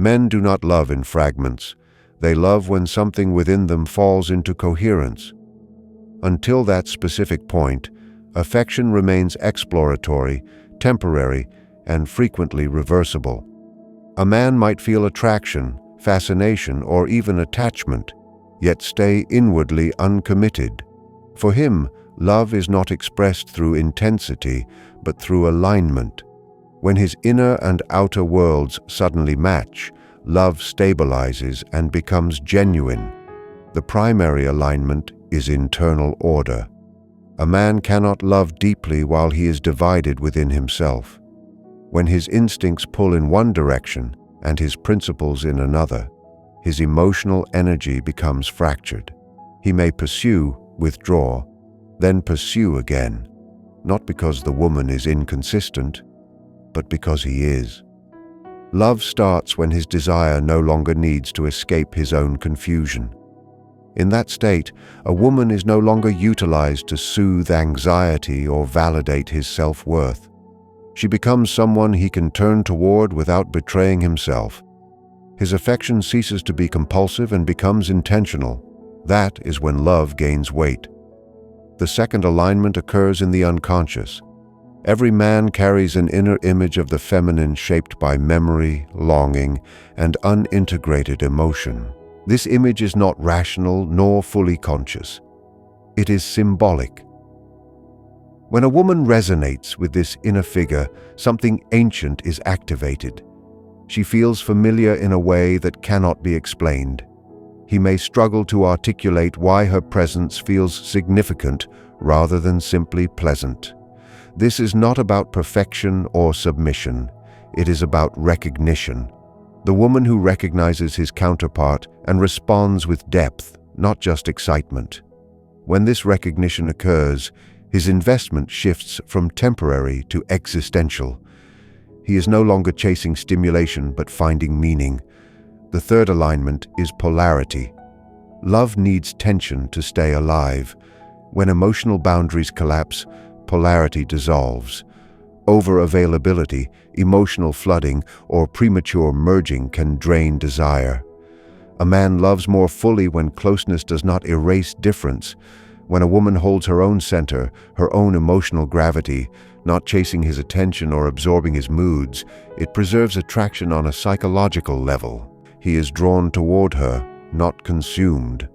Men do not love in fragments. They love when something within them falls into coherence. Until that specific point, affection remains exploratory, temporary, and frequently reversible. A man might feel attraction, fascination, or even attachment, yet stay inwardly uncommitted. For him, love is not expressed through intensity, but through alignment. When his inner and outer worlds suddenly match, love stabilizes and becomes genuine. The primary alignment is internal order. A man cannot love deeply while he is divided within himself. When his instincts pull in one direction and his principles in another, his emotional energy becomes fractured. He may pursue, withdraw, then pursue again, not because the woman is inconsistent, but because he is. Love starts when his desire no longer needs to escape his own confusion. In that state, a woman is no longer utilized to soothe anxiety or validate his self-worth. She becomes someone he can turn toward without betraying himself. His affection ceases to be compulsive and becomes intentional. That is when love gains weight. The second alignment occurs in the unconscious. Every man carries an inner image of the feminine shaped by memory, longing, and unintegrated emotion. This image is not rational nor fully conscious. It is symbolic. When a woman resonates with this inner figure, something ancient is activated. She feels familiar in a way that cannot be explained. He may struggle to articulate why her presence feels significant rather than simply pleasant. This is not about perfection or submission. It is about recognition. The woman who recognizes his counterpart and responds with depth, not just excitement. When this recognition occurs, his investment shifts from temporary to existential. He is no longer chasing stimulation but finding meaning. The third alignment is polarity. Love needs tension to stay alive. When emotional boundaries collapse, polarity dissolves. Over-availability, emotional flooding, or premature merging can drain desire. A man loves more fully when closeness does not erase difference. When a woman holds her own center, her own emotional gravity, not chasing his attention or absorbing his moods, it preserves attraction on a psychological level. He is drawn toward her, not consumed.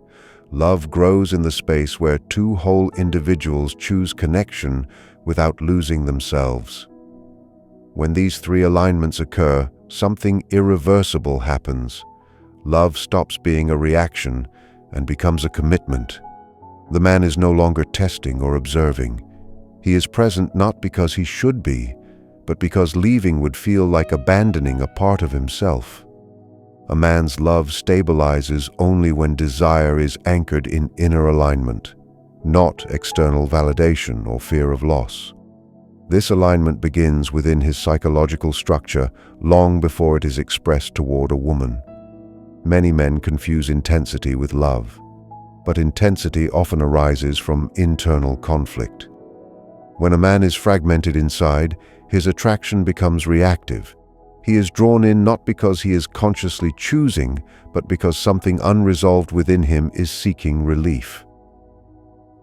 Love grows in the space where two whole individuals choose connection without losing themselves. When these three alignments occur, something irreversible happens. Love stops being a reaction and becomes a commitment. The man is no longer testing or observing. He is present not because he should be, but because leaving would feel like abandoning a part of himself. A man's love stabilizes only when desire is anchored in inner alignment, not external validation or fear of loss. This alignment begins within his psychological structure long before it is expressed toward a woman. Many men confuse intensity with love, but intensity often arises from internal conflict. When a man is fragmented inside, his attraction becomes reactive. He is drawn in not because he is consciously choosing, but because something unresolved within him is seeking relief.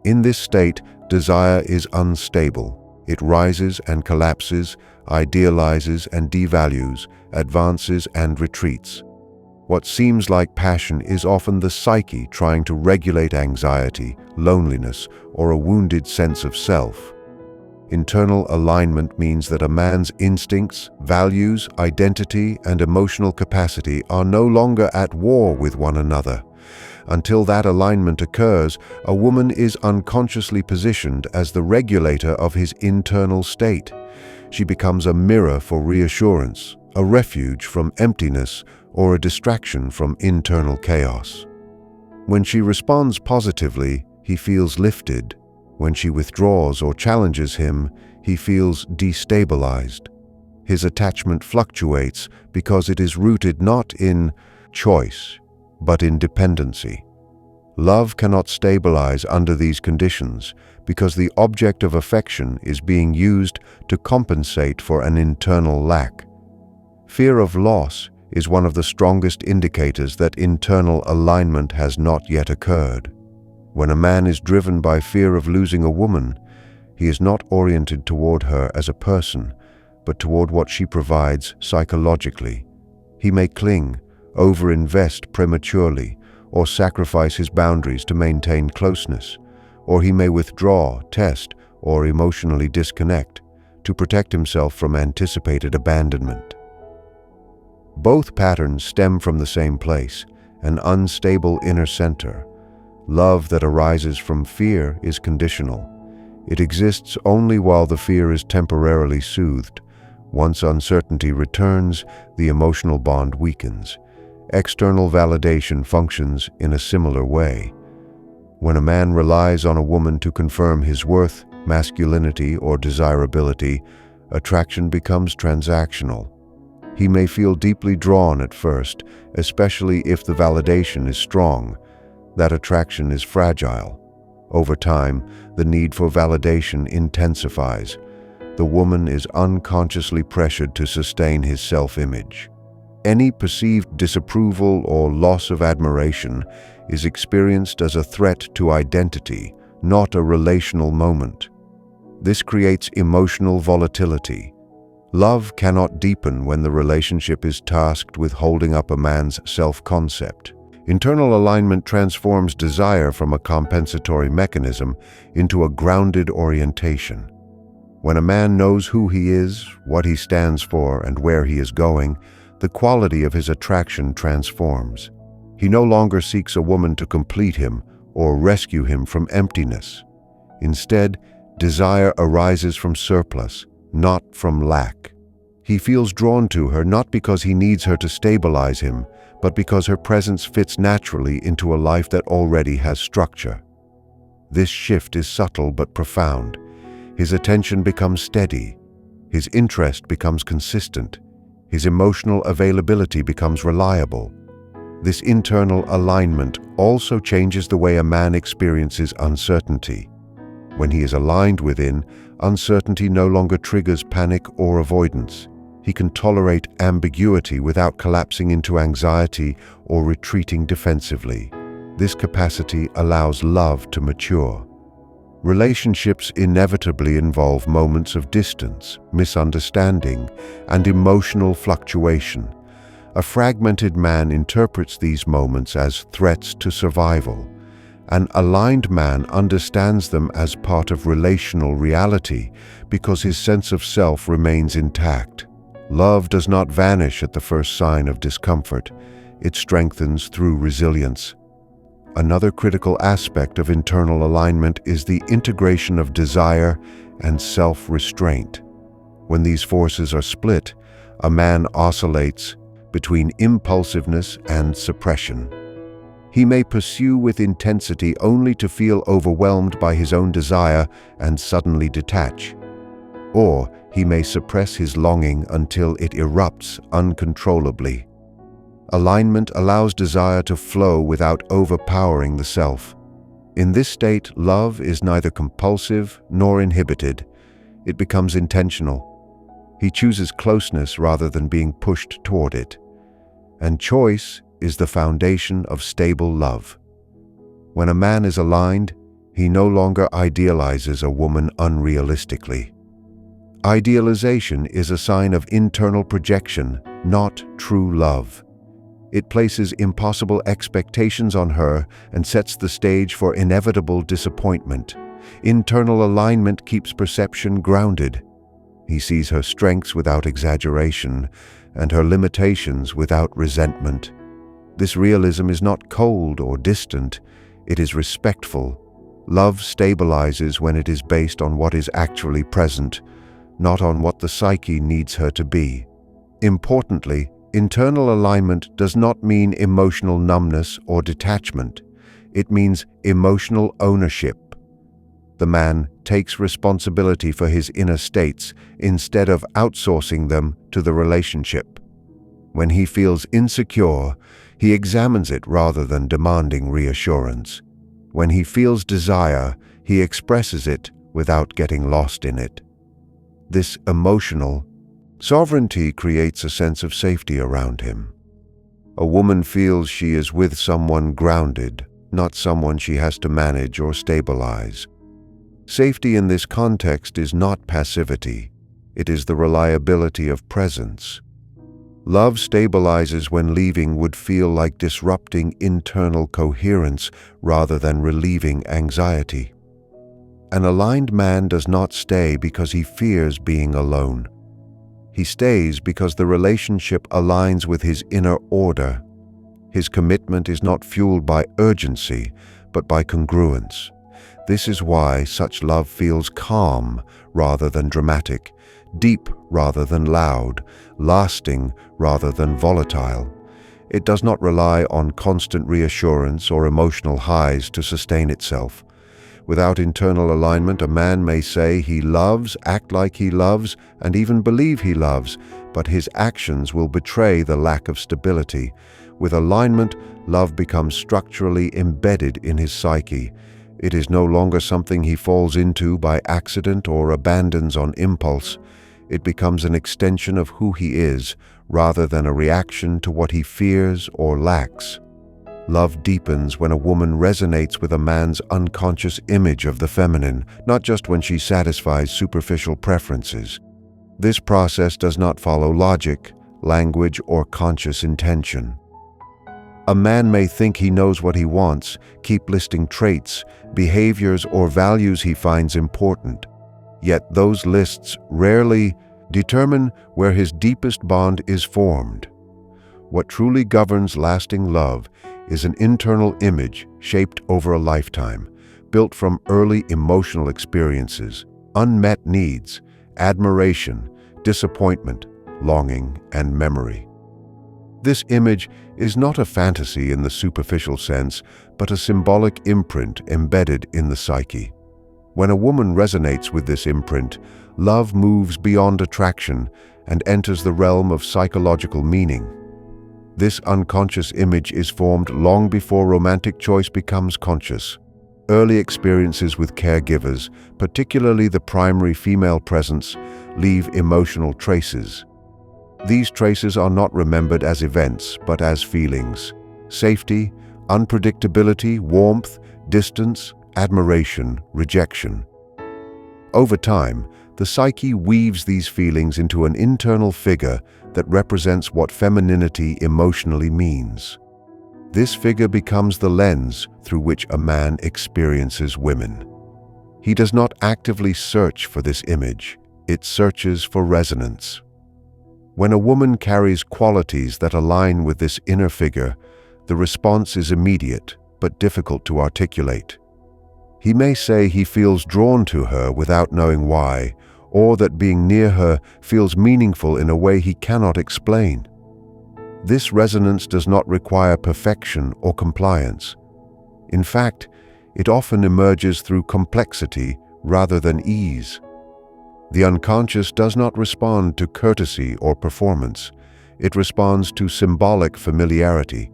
In this state, desire is unstable. It rises and collapses, idealizes and devalues, advances and retreats. What seems like passion is often the psyche trying to regulate anxiety, loneliness, or a wounded sense of self. Internal alignment means that a man's instincts, values, identity, and emotional capacity are no longer at war with one another. Until that alignment occurs, a woman is unconsciously positioned as the regulator of his internal state. She becomes a mirror for reassurance, a refuge from emptiness, or a distraction from internal chaos. When she responds positively, he feels lifted. When she withdraws or challenges him, he feels destabilized. His attachment fluctuates because it is rooted not in choice, but in dependency. Love cannot stabilize under these conditions because the object of affection is being used to compensate for an internal lack. Fear of loss is one of the strongest indicators that internal alignment has not yet occurred. When a man is driven by fear of losing a woman, he is not oriented toward her as a person, but toward what she provides psychologically. He may cling, overinvest prematurely, or sacrifice his boundaries to maintain closeness, or he may withdraw, test, or emotionally disconnect to protect himself from anticipated abandonment. Both patterns stem from the same place, an unstable inner center. Love that arises from fear is conditional. It exists only while the fear is temporarily soothed. Once uncertainty returns, the emotional bond weakens. External validation functions in a similar way. When a man relies on a woman to confirm his worth, masculinity, or desirability, attraction becomes transactional. He may feel deeply drawn at first, especially if the validation is strong. That attraction is fragile. Over time, the need for validation intensifies. The woman is unconsciously pressured to sustain his self-image. Any perceived disapproval or loss of admiration is experienced as a threat to identity, not a relational moment. This creates emotional volatility. Love cannot deepen when the relationship is tasked with holding up a man's self-concept. Internal alignment transforms desire from a compensatory mechanism into a grounded orientation. When a man knows who he is, what he stands for, and where he is going, the quality of his attraction transforms. He no longer seeks a woman to complete him or rescue him from emptiness. Instead, desire arises from surplus, not from lack. He feels drawn to her not because he needs her to stabilize him, but because her presence fits naturally into a life that already has structure. This shift is subtle but profound. His attention becomes steady. His interest becomes consistent. His emotional availability becomes reliable. This internal alignment also changes the way a man experiences uncertainty. When he is aligned within, uncertainty no longer triggers panic or avoidance. He can tolerate ambiguity without collapsing into anxiety or retreating defensively. This capacity allows love to mature. Relationships inevitably involve moments of distance, misunderstanding, and emotional fluctuation. A fragmented man interprets these moments as threats to survival. An aligned man understands them as part of relational reality because his sense of self remains intact. Love does not vanish at the first sign of discomfort. It strengthens through resilience. Another critical aspect of internal alignment is the integration of desire and self-restraint. When these forces are split, a man oscillates between impulsiveness and suppression. He may pursue with intensity only to feel overwhelmed by his own desire and suddenly detach. Or he may suppress his longing until it erupts uncontrollably. Alignment allows desire to flow without overpowering the self. In this state, love is neither compulsive nor inhibited. It becomes intentional. He chooses closeness rather than being pushed toward it. And choice is the foundation of stable love. When a man is aligned, he no longer idealizes a woman unrealistically. Idealization is a sign of internal projection, not true love. It places impossible expectations on her and sets the stage for inevitable disappointment. Internal alignment keeps perception grounded. He sees her strengths without exaggeration and her limitations without resentment. This realism is not cold or distant, it is respectful. Love stabilizes when it is based on what is actually present, not on what the psyche needs her to be. Importantly, internal alignment does not mean emotional numbness or detachment. It means emotional ownership. The man takes responsibility for his inner states instead of outsourcing them to the relationship. When he feels insecure, he examines it rather than demanding reassurance. When he feels desire, he expresses it without getting lost in it. This emotional sovereignty creates a sense of safety around him. A woman feels she is with someone grounded, not someone she has to manage or stabilize. Safety in this context is not passivity. It is the reliability of presence. Love stabilizes when leaving would feel like disrupting internal coherence rather than relieving anxiety. An aligned man does not stay because he fears being alone. He stays because the relationship aligns with his inner order. His commitment is not fueled by urgency, but by congruence. This is why such love feels calm rather than dramatic, deep rather than loud, lasting rather than volatile. It does not rely on constant reassurance or emotional highs to sustain itself. Without internal alignment, a man may say he loves, act like he loves, and even believe he loves, but his actions will betray the lack of stability. With alignment, love becomes structurally embedded in his psyche. It is no longer something he falls into by accident or abandons on impulse. It becomes an extension of who he is, rather than a reaction to what he fears or lacks. Love deepens when a woman resonates with a man's unconscious image of the feminine, not just when she satisfies superficial preferences. This process does not follow logic, language, or conscious intention. A man may think he knows what he wants, keep listing traits, behaviors, or values he finds important. Yet those lists rarely determine where his deepest bond is formed. What truly governs lasting love is an internal image shaped over a lifetime, built from early emotional experiences, unmet needs, admiration, disappointment, longing, and memory. This image is not a fantasy in the superficial sense, but a symbolic imprint embedded in the psyche. When a woman resonates with this imprint, love moves beyond attraction and enters the realm of psychological meaning. This unconscious image is formed long before romantic choice becomes conscious. Early experiences with caregivers, particularly the primary female presence, leave emotional traces. These traces are not remembered as events, but as feelings: safety, unpredictability, warmth, distance, admiration, rejection. Over time, the psyche weaves these feelings into an internal figure that represents what femininity emotionally means. This figure becomes the lens through which a man experiences women. He does not actively search for this image, it searches for resonance. When a woman carries qualities that align with this inner figure, the response is immediate but difficult to articulate. He may say he feels drawn to her without knowing why, or that being near her feels meaningful in a way he cannot explain. This resonance does not require perfection or compliance. In fact, it often emerges through complexity rather than ease. The unconscious does not respond to courtesy or performance. It responds to symbolic familiarity.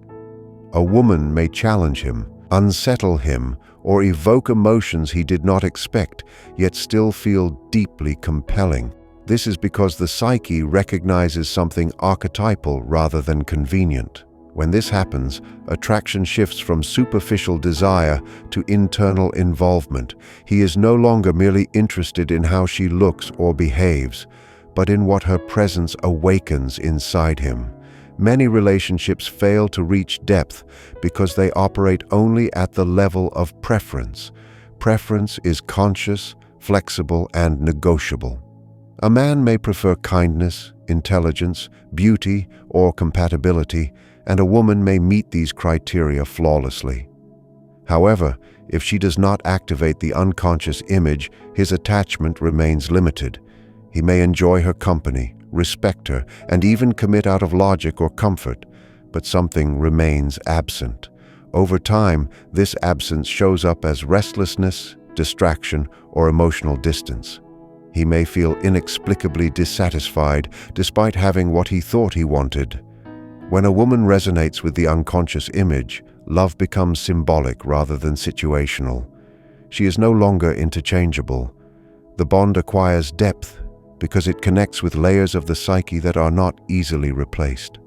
A woman may challenge him, unsettle him, or evoke emotions he did not expect, yet still feel deeply compelling. This is because the psyche recognizes something archetypal rather than convenient. When this happens, attraction shifts from superficial desire to internal involvement. He is no longer merely interested in how she looks or behaves, but in what her presence awakens inside him. Many relationships fail to reach depth because they operate only at the level of preference. Preference is conscious, flexible, and negotiable. A man may prefer kindness, intelligence, beauty, or compatibility, and a woman may meet these criteria flawlessly. However, if she does not activate the unconscious image, his attachment remains limited. He may enjoy her company, respect her, and even commit out of logic or comfort, but something remains absent. Over time, this absence shows up as restlessness, distraction, or emotional distance. He may feel inexplicably dissatisfied despite having what he thought he wanted. When a woman resonates with the unconscious image, love becomes symbolic rather than situational. She is no longer interchangeable. The bond acquires depth because it connects with layers of the psyche that are not easily replaced.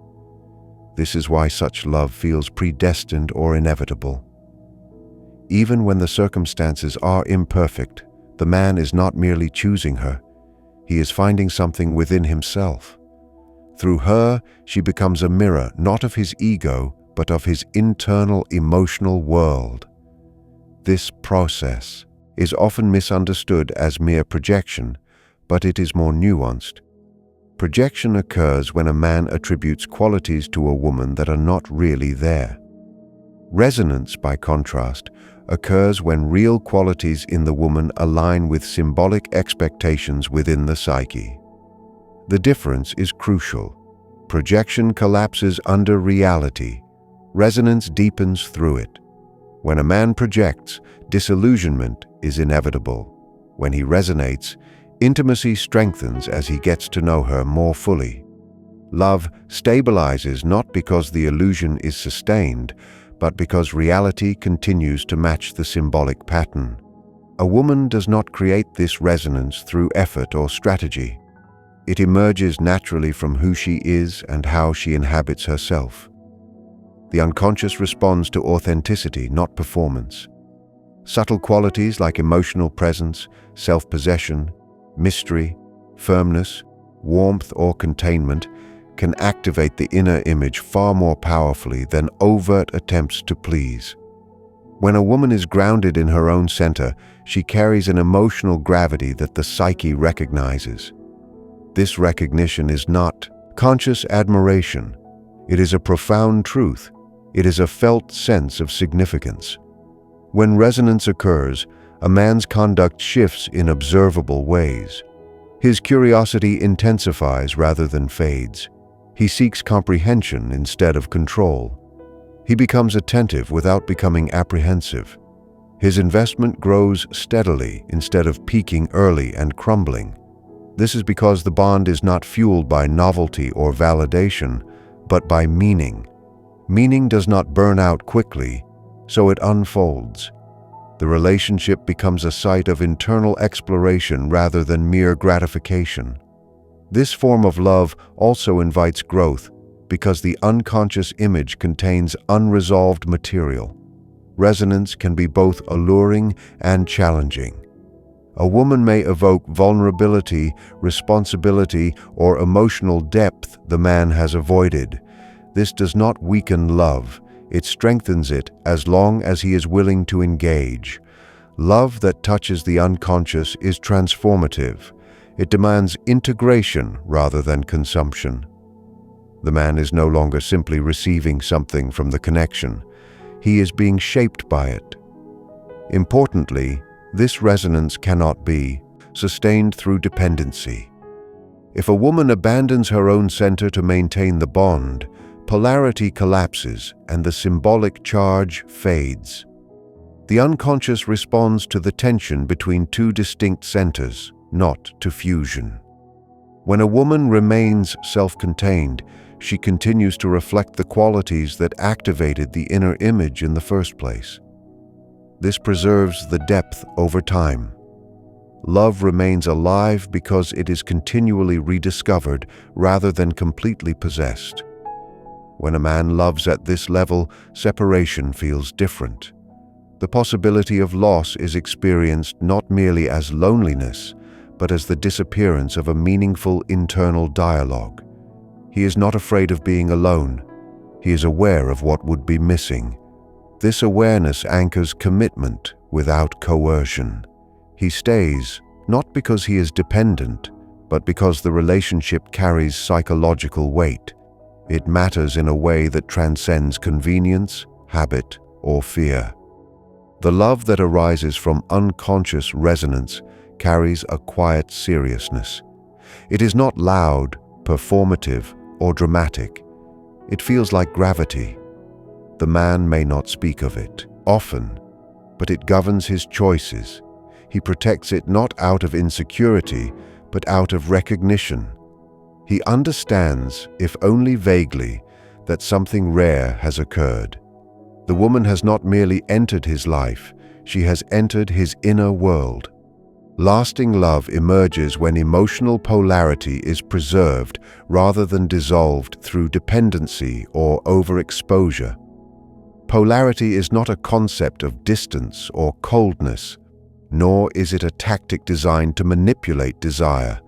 This is why such love feels predestined or inevitable. Even when the circumstances are imperfect, the man is not merely choosing her. He is finding something within himself. Through her, she becomes a mirror not of his ego, but of his internal emotional world. This process is often misunderstood as mere projection, but it is more nuanced. Projection occurs when a man attributes qualities to a woman that are not really there. Resonance, by contrast, occurs when real qualities in the woman align with symbolic expectations within the psyche. The difference is crucial. Projection collapses under reality. Resonance deepens through it. When a man projects, disillusionment is inevitable. When he resonates, intimacy strengthens as he gets to know her more fully. Love stabilizes not because the illusion is sustained, but because reality continues to match the symbolic pattern. A woman does not create this resonance through effort or strategy. It emerges naturally from who she is and how she inhabits herself. The unconscious responds to authenticity, not performance. Subtle qualities like emotional presence, self-possession, mystery, firmness, warmth, or containment can activate the inner image far more powerfully than overt attempts to please. When a woman is grounded in her own center, she carries an emotional gravity that the psyche recognizes. This recognition is not conscious admiration. It is a profound truth. It is a felt sense of significance. When resonance occurs, a man's conduct shifts in observable ways. His curiosity intensifies rather than fades. He seeks comprehension instead of control. He becomes attentive without becoming apprehensive. His investment grows steadily instead of peaking early and crumbling. This is because the bond is not fueled by novelty or validation, but by meaning. Meaning does not burn out quickly, so it unfolds. The relationship becomes a site of internal exploration rather than mere gratification. This form of love also invites growth because the unconscious image contains unresolved material. Resonance can be both alluring and challenging. A woman may evoke vulnerability, responsibility, or emotional depth the man has avoided. This does not weaken love. It strengthens it as long as he is willing to engage. Love that touches the unconscious is transformative. It demands integration rather than consumption. The man is no longer simply receiving something from the connection. He is being shaped by it. Importantly, this resonance cannot be sustained through dependency. If a woman abandons her own center to maintain the bond, polarity collapses and the symbolic charge fades. The unconscious responds to the tension between two distinct centers, not to fusion. When a woman remains self-contained, she continues to reflect the qualities that activated the inner image in the first place. This preserves the depth over time. Love remains alive because it is continually rediscovered rather than completely possessed. When a man loves at this level, separation feels different. The possibility of loss is experienced not merely as loneliness, but as the disappearance of a meaningful internal dialogue. He is not afraid of being alone. He is aware of what would be missing. This awareness anchors commitment without coercion. He stays, not because he is dependent, but because the relationship carries psychological weight. It matters in a way that transcends convenience, habit, or fear. The love that arises from unconscious resonance carries a quiet seriousness. It is not loud, performative, or dramatic. It feels like gravity. The man may not speak of it often, but it governs his choices. He protects it not out of insecurity, but out of recognition. He understands, if only vaguely, that something rare has occurred. The woman has not merely entered his life, she has entered his inner world. Lasting love emerges when emotional polarity is preserved rather than dissolved through dependency or overexposure. Polarity is not a concept of distance or coldness, nor is it a tactic designed to manipulate desire.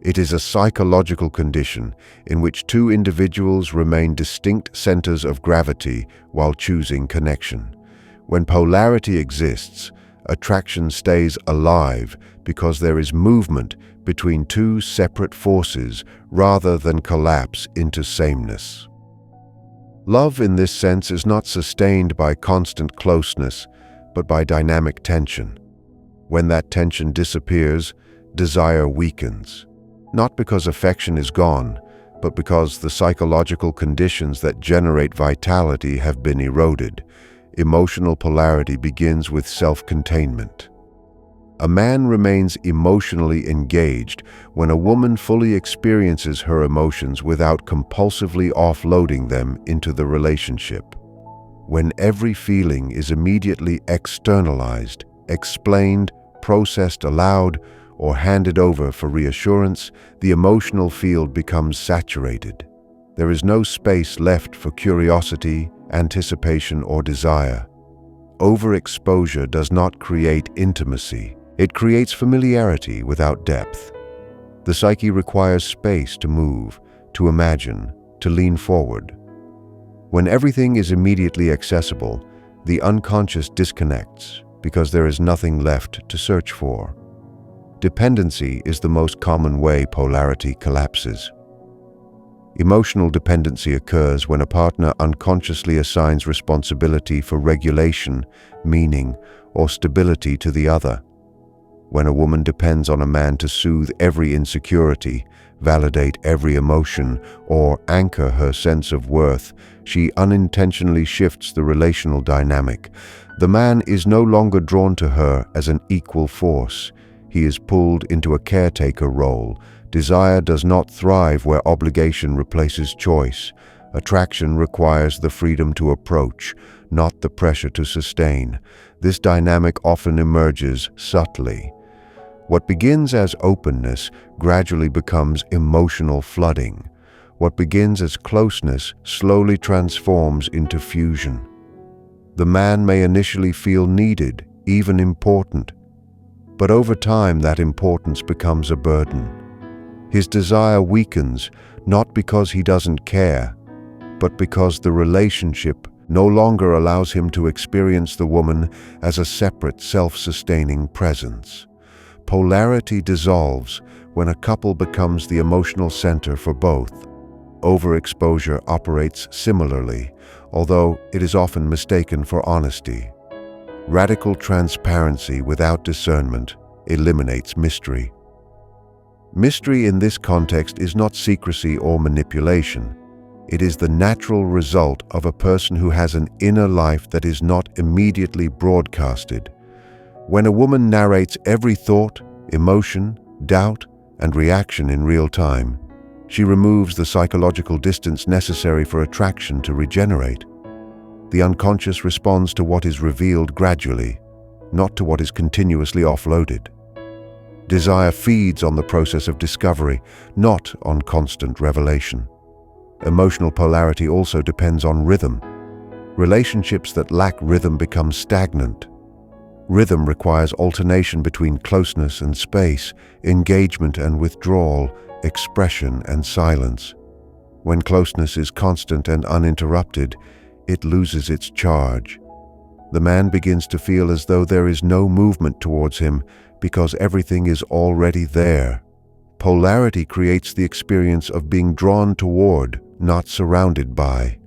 It is a psychological condition in which two individuals remain distinct centers of gravity while choosing connection. When polarity exists, attraction stays alive because there is movement between two separate forces rather than collapse into sameness. Love in this sense is not sustained by constant closeness, but by dynamic tension. When that tension disappears, desire weakens, not because affection is gone, but because the psychological conditions that generate vitality have been eroded. Emotional polarity begins with self-containment. A man remains emotionally engaged when a woman fully experiences her emotions without compulsively offloading them into the relationship. When every feeling is immediately externalized, explained, processed aloud, or handed over for reassurance, the emotional field becomes saturated. There is no space left for curiosity, anticipation, or desire. Overexposure does not create intimacy. It creates familiarity without depth. The psyche requires space to move, to imagine, to lean forward. When everything is immediately accessible, the unconscious disconnects because there is nothing left to search for. Dependency is the most common way polarity collapses. Emotional dependency occurs when a partner unconsciously assigns responsibility for regulation, meaning, or stability to the other. When a woman depends on a man to soothe every insecurity, validate every emotion, or anchor her sense of worth, she unintentionally shifts the relational dynamic. The man is no longer drawn to her as an equal force. He is pulled into a caretaker role. Desire does not thrive where obligation replaces choice. Attraction requires the freedom to approach, not the pressure to sustain. This dynamic often emerges subtly. What begins as openness gradually becomes emotional flooding. What begins as closeness slowly transforms into fusion. The man may initially feel needed, even important, but over time that importance becomes a burden. His desire weakens, not because he doesn't care, but because the relationship no longer allows him to experience the woman as a separate, self-sustaining presence. Polarity dissolves when a couple becomes the emotional center for both. Overexposure operates similarly, although it is often mistaken for honesty. Radical transparency without discernment eliminates mystery. Mystery in this context is not secrecy or manipulation. It is the natural result of a person who has an inner life that is not immediately broadcasted. When a woman narrates every thought, emotion, doubt, and reaction in real time, she removes the psychological distance necessary for attraction to regenerate. The unconscious responds to what is revealed gradually, not to what is continuously offloaded. Desire feeds on the process of discovery, not on constant revelation. Emotional polarity also depends on rhythm. Relationships that lack rhythm become stagnant. Rhythm requires alternation between closeness and space, engagement and withdrawal, expression and silence. When closeness is constant and uninterrupted, it loses its charge. The man begins to feel as though there is no movement towards him because everything is already there. Polarity creates the experience of being drawn toward, not surrounded by.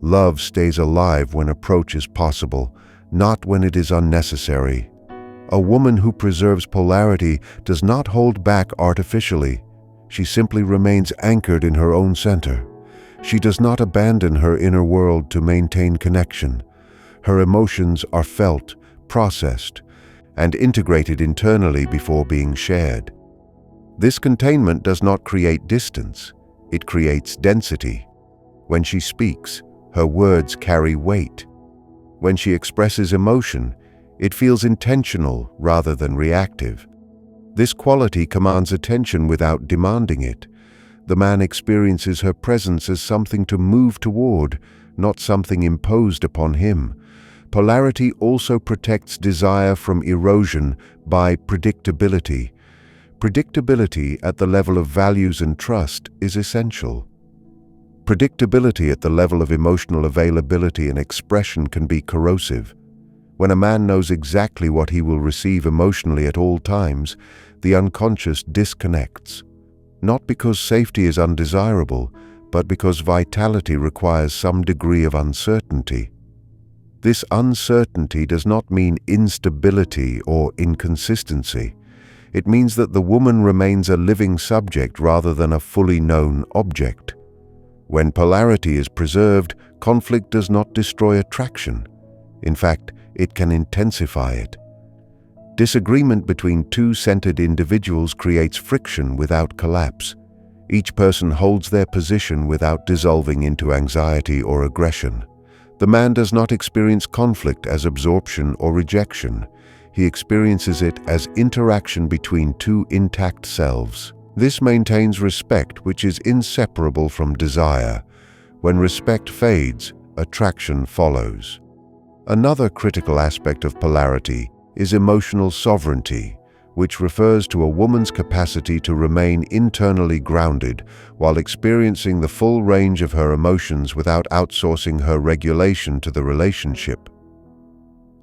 Love stays alive when approach is possible, not when it is unnecessary. A woman who preserves polarity does not hold back artificially. She simply remains anchored in her own center. She does not abandon her inner world to maintain connection. Her emotions are felt, processed, and integrated internally before being shared. This containment does not create distance. It creates density. When she speaks, her words carry weight. When she expresses emotion, it feels intentional rather than reactive. This quality commands attention without demanding it. The man experiences her presence as something to move toward, not something imposed upon him. Polarity also protects desire from erosion by predictability. Predictability at the level of values and trust is essential. Predictability at the level of emotional availability and expression can be corrosive. When a man knows exactly what he will receive emotionally at all times, the unconscious disconnects. Not because safety is undesirable, but because vitality requires some degree of uncertainty. This uncertainty does not mean instability or inconsistency. It means that the woman remains a living subject rather than a fully known object. When polarity is preserved, conflict does not destroy attraction. In fact, it can intensify it. Disagreement between two-centered individuals creates friction without collapse. Each person holds their position without dissolving into anxiety or aggression. The man does not experience conflict as absorption or rejection. He experiences it as interaction between two intact selves. This maintains respect, which is inseparable from desire. When respect fades, attraction follows. Another critical aspect of polarity is emotional sovereignty, which refers to a woman's capacity to remain internally grounded while experiencing the full range of her emotions without outsourcing her regulation to the relationship.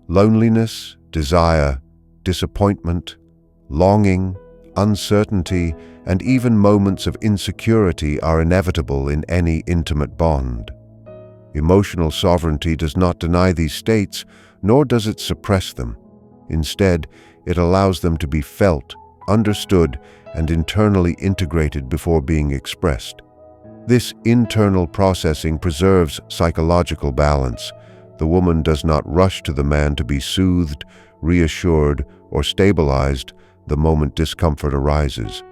Loneliness, desire, disappointment, longing, uncertainty, and even moments of insecurity are inevitable in any intimate bond. Emotional sovereignty does not deny these states, nor does it suppress them. Instead, it allows them to be felt, understood, and internally integrated before being expressed. This internal processing preserves psychological balance. The woman does not rush to the man to be soothed, reassured, or stabilized the moment discomfort arises.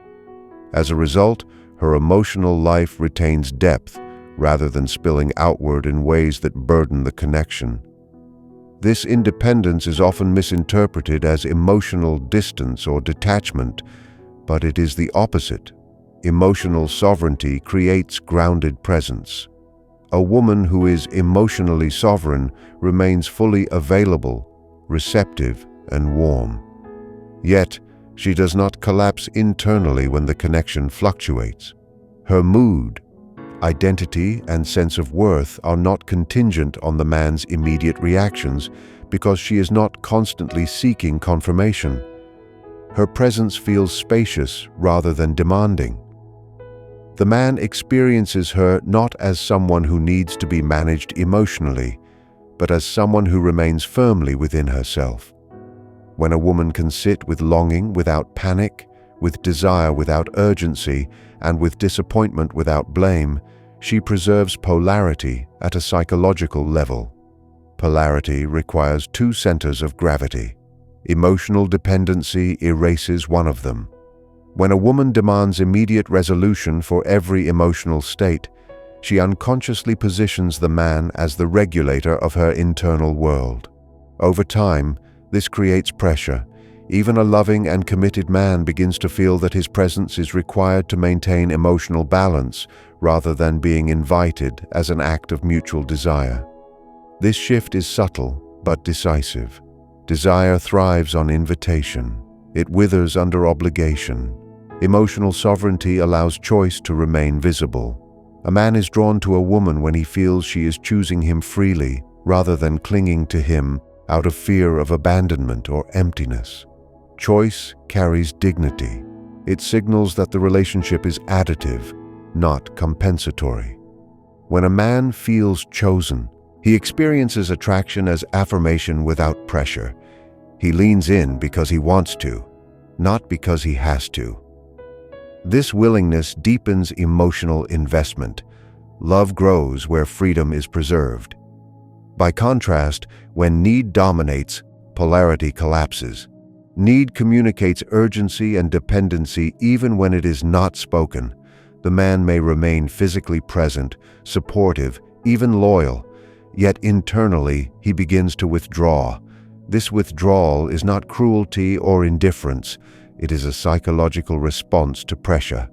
As a result, her emotional life retains depth rather than spilling outward in ways that burden the connection. This independence is often misinterpreted as emotional distance or detachment, but it is the opposite. Emotional sovereignty creates grounded presence. A woman who is emotionally sovereign remains fully available, receptive, and warm. Yet, she does not collapse internally when the connection fluctuates. Her mood, identity, and sense of worth are not contingent on the man's immediate reactions because she is not constantly seeking confirmation. Her presence feels spacious rather than demanding. The man experiences her not as someone who needs to be managed emotionally, but as someone who remains firmly within herself. When a woman can sit with longing without panic, with desire without urgency, and with disappointment without blame, she preserves polarity at a psychological level. Polarity requires two centers of gravity. Emotional dependency erases one of them. When a woman demands immediate resolution for every emotional state, she unconsciously positions the man as the regulator of her internal world. Over time, this creates pressure. Even a loving and committed man begins to feel that his presence is required to maintain emotional balance rather than being invited as an act of mutual desire. This shift is subtle but decisive. Desire thrives on invitation. It withers under obligation. Emotional sovereignty allows choice to remain visible. A man is drawn to a woman when he feels she is choosing him freely rather than clinging to him out of fear of abandonment or emptiness. Choice carries dignity. It signals that the relationship is additive, not compensatory. When a man feels chosen, he experiences attraction as affirmation without pressure. He leans in because he wants to, not because he has to. This willingness deepens emotional investment. Love grows where freedom is preserved. By contrast, when need dominates, polarity collapses. Need communicates urgency and dependency even when it is not spoken. The man may remain physically present, supportive, even loyal, yet internally he begins to withdraw. This withdrawal is not cruelty or indifference. it is a psychological response to pressure.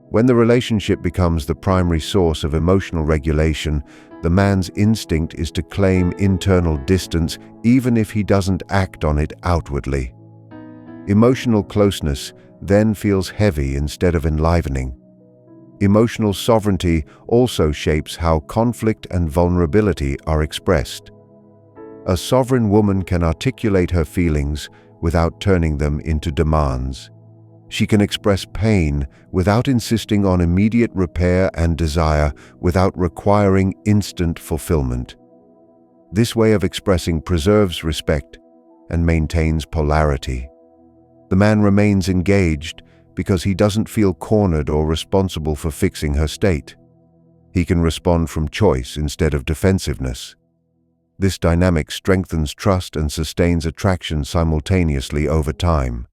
When the relationship becomes the primary source of emotional regulation, the man's instinct is to claim internal distance even if he doesn't act on it outwardly. Emotional closeness then feels heavy instead of enlivening. Emotional sovereignty also shapes how conflict and vulnerability are expressed. A sovereign woman can articulate her feelings without turning them into demands. She can express pain without insisting on immediate repair and desire without requiring instant fulfillment. This way of expressing preserves respect and maintains polarity. The man remains engaged because he doesn't feel cornered or responsible for fixing her state. He can respond from choice instead of defensiveness. This dynamic strengthens trust and sustains attraction simultaneously over time.